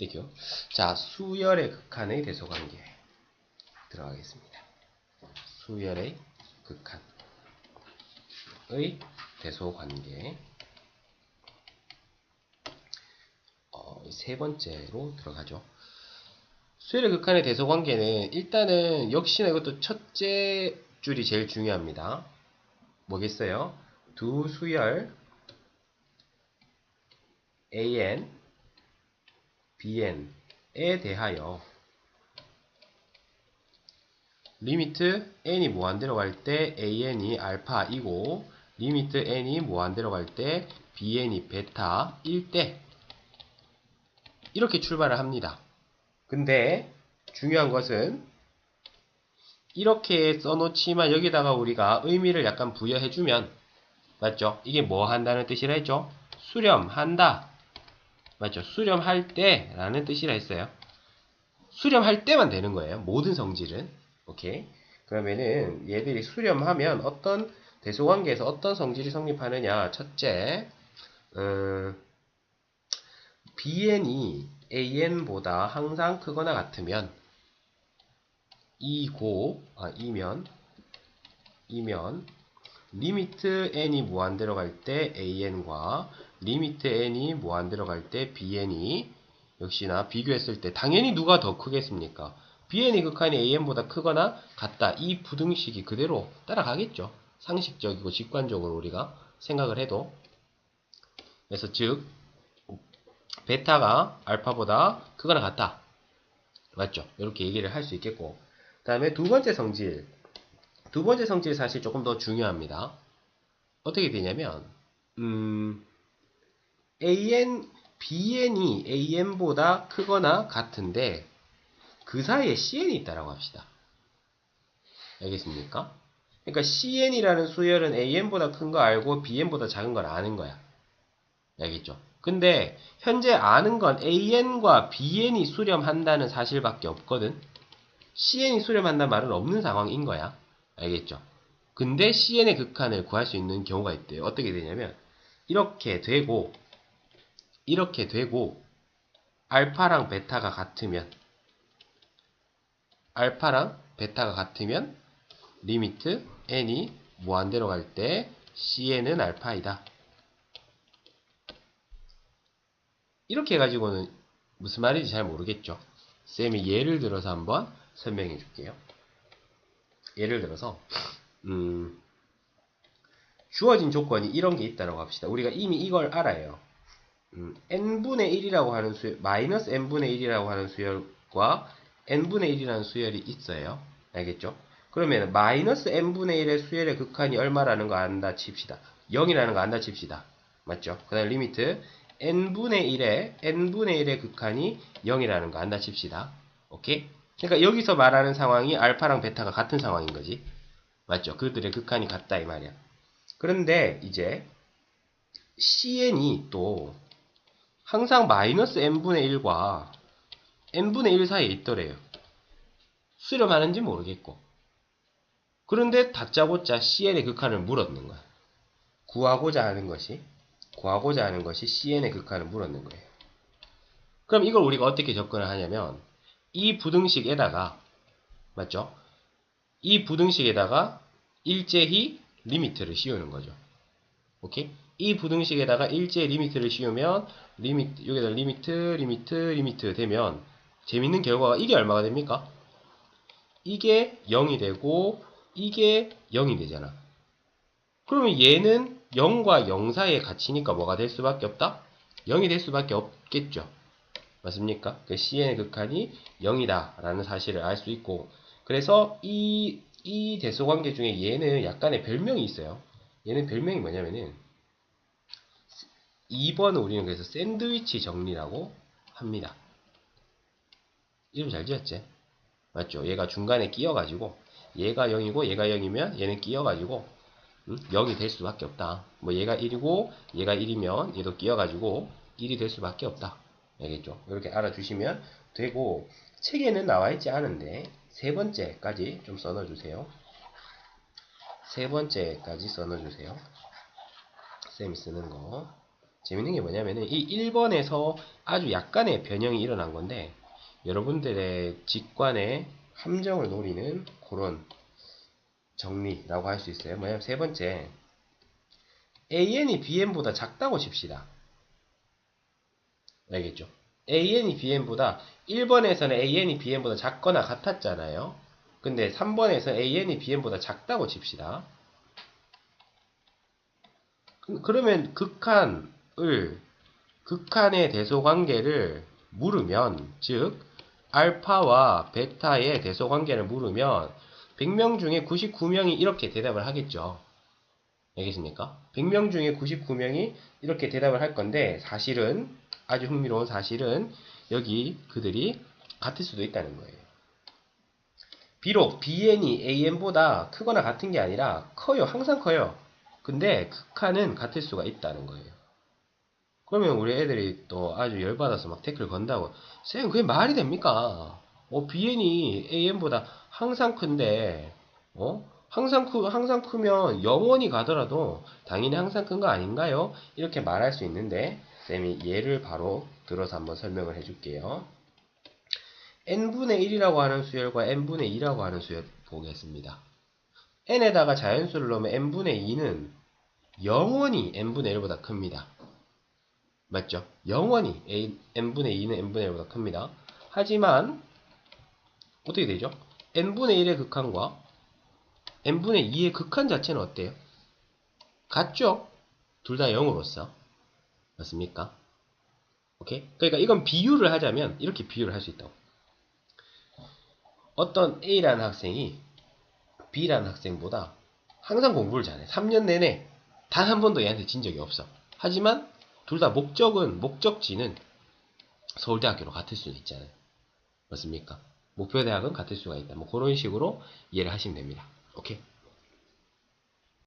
땡큐. 자, 수열의 극한의 대소관계 들어가겠습니다. 수열의 극한의 대소관계 세 번째로 들어가죠. 수열의 극한의 대소관계는 일단은 역시나 이것도 첫째 줄이 제일 중요합니다. 뭐겠어요? 두 수열 AN, BN에 대하여 리미트 n이 무한대로 갈 때 AN이 알파이고 리미트 n이 무한대로 갈 때 BN이 베타일 때 이렇게 출발을 합니다. 근데 중요한 것은 이렇게 써놓지만 여기다가 우리가 의미를 약간 부여해주면 맞죠? 이게 뭐 한다는 뜻이라 했죠? 수렴한다. 맞죠? 수렴할 때 라는 뜻이라 했어요. 수렴할 때만 되는 거예요. 모든 성질은. 오케이. 그러면은 얘들이 수렴하면 어떤 대소관계에서 어떤 성질이 성립하느냐. 첫째, BN이 AN보다 항상 크거나 같으면 이면 리미트 n이 무한대로 갈 때 AN과 리미트 n이 무한대로 갈 때 BN이 역시나 비교했을 때 당연히 누가 더 크겠습니까? BN이 극한이 AN보다 크거나 같다. 이 부등식이 그대로 따라가겠죠. 상식적이고 직관적으로 우리가 생각을 해도. 그래서 즉 베타가 알파보다 크거나 같다. 맞죠? 이렇게 얘기를 할 수 있겠고. 그 다음에 두 번째 성질. 두 번째 성질이 사실 조금 더 중요합니다. 어떻게 되냐면 BN이 AN보다 크거나 같은데 그 사이에 CN이 있다라고 합시다. 알겠습니까? 그러니까 CN이라는 수열은 AN보다 큰 거 알고 BN보다 작은 걸 아는 거야. 알겠죠? 근데 현재 아는 건 AN과 BN이 수렴한다는 사실밖에 없거든. CN이 수렴한다는 말은 없는 상황인 거야. 알겠죠? 근데 CN의 극한을 구할 수 있는 경우가 있대요. 어떻게 되냐면 이렇게 되고 알파랑 베타가 같으면 리미트 n이 무한대로 갈 때 CN은 알파이다. 이렇게 해가지고는 무슨 말인지 잘 모르겠죠. 쌤이 예를 들어서 한번 설명해 줄게요. 예를 들어서 주어진 조건이 이런 게 있다고 합시다. 우리가 이미 이걸 알아요. n분의 1이라고 하는 수열, 마이너스 n분의 1이라고 하는 수열과 n분의 1이라는 수열이 있어요. 알겠죠? 그러면 마이너스 n분의 1의 수열의 극한이 얼마라는 거 안다 칩시다. 0이라는 거 안다 칩시다. 맞죠? 그 다음 리미트 n분의 1의 극한이 0이라는 거 안다 칩시다. 오케이? 그러니까 여기서 말하는 상황이 알파랑 베타가 같은 상황인 거지. 맞죠? 그들의 극한이 같다 이 말이야. 그런데 이제 CN이 또 항상 마이너스 n분의 1과 n분의 1 사이에 있더래요. 수렴하는지 모르겠고. 그런데 다짜고짜 CN의 극한을 물었는 거야. 구하고자 하는 것이 CN의 극한을 물었는 거예요. 그럼 이걸 우리가 어떻게 접근을 하냐면 이 부등식에다가 맞죠? 이 부등식에다가 일제히 리미트를 씌우는 거죠. 오케이? 이 부등식에다가 일제히 리미트를 씌우면 여기다 리미트 되면 재밌는 결과가 이게 얼마가 됩니까? 이게 0이 되고 이게 0이 되잖아. 그러면 얘는 0과 0 사이에 갇히니까 뭐가 될 수밖에 없다? 0이 될 수밖에 없겠죠. 맞습니까? 그 CN의 극한이 0이다 라는 사실을 알 수 있고 그래서 이 대소관계 중에 얘는 약간의 별명이 있어요. 얘는 별명이 뭐냐면은 2번은 우리는 그래서 샌드위치 정리라고 합니다. 이름 잘 지었지? 맞죠? 얘가 중간에 끼어가지고 얘가 0이고 얘가 0이면 얘는 끼어가지고 0이 될 수밖에 없다. 뭐 얘가 1이고 얘가 1이면 얘도 끼어가지고 1이 될 수밖에 없다. 알겠죠? 이렇게 알아주시면 되고 책에는 나와있지 않은데 세 번째까지 좀 써넣어주세요. 세 번째까지 써넣어주세요. 쌤이 쓰는 거. 재밌는 게 뭐냐면은 이 1번에서 아주 약간의 변형이 일어난 건데 여러분들의 직관의 함정을 노리는 그런 정리라고 할 수 있어요. 뭐냐면 세 번째, AN이 BN보다 작다고 칩시다. 알겠죠? AN이 BN보다 1번에서는 AN이 BN보다 작거나 같았잖아요. 근데 3번에서 AN이 BN보다 작다고 칩시다. 그러면 극한의 대소관계를 물으면, 즉 알파와 베타의 대소관계를 물으면 100명 중에 99명이 이렇게 대답을 하겠죠. 알겠습니까? 100명 중에 99명이 이렇게 대답을 할 건데 사실은 아주 흥미로운 사실은 여기 그들이 같을 수도 있다는 거예요. 비록 BN이 AN보다 크거나 같은 게 아니라 커요. 항상 커요. 근데 극한은 같을 수가 있다는 거예요. 그러면 우리 애들이 또 아주 열받아서 막 태클 건다고. 쌤, 그게 말이 됩니까? BN이 AN보다 항상 큰데, 항상 크면 영원히 가더라도 당연히 항상 큰 거 아닌가요? 이렇게 말할 수 있는데, 쌤이 예를 바로 들어서 한번 설명을 해줄게요. n분의 1이라고 하는 수열과 n분의 2라고 하는 수열 보겠습니다. n에다가 자연수를 넣으면 n분의 2는 영원히 n분의 1보다 큽니다. 맞죠? 영원히 n분의 2는 n분의 1보다 큽니다. 하지만 어떻게 되죠? n분의 1의 극한과 n분의 2의 극한 자체는 어때요? 같죠? 둘 다 0으로서. 맞습니까? 오케이? 그러니까 이건 비유를 하자면 이렇게 비유를 할 수 있다고. 어떤 A라는 학생이 B라는 학생보다 항상 공부를 잘해. 3년 내내 단 한 번도 얘한테 진 적이 없어. 하지만 둘 다 목적지는 서울대학교로 같을 수는 있잖아요. 맞습니까? 목표 대학은 같을 수가 있다. 뭐 그런 식으로 이해를 하시면 됩니다. 오케이?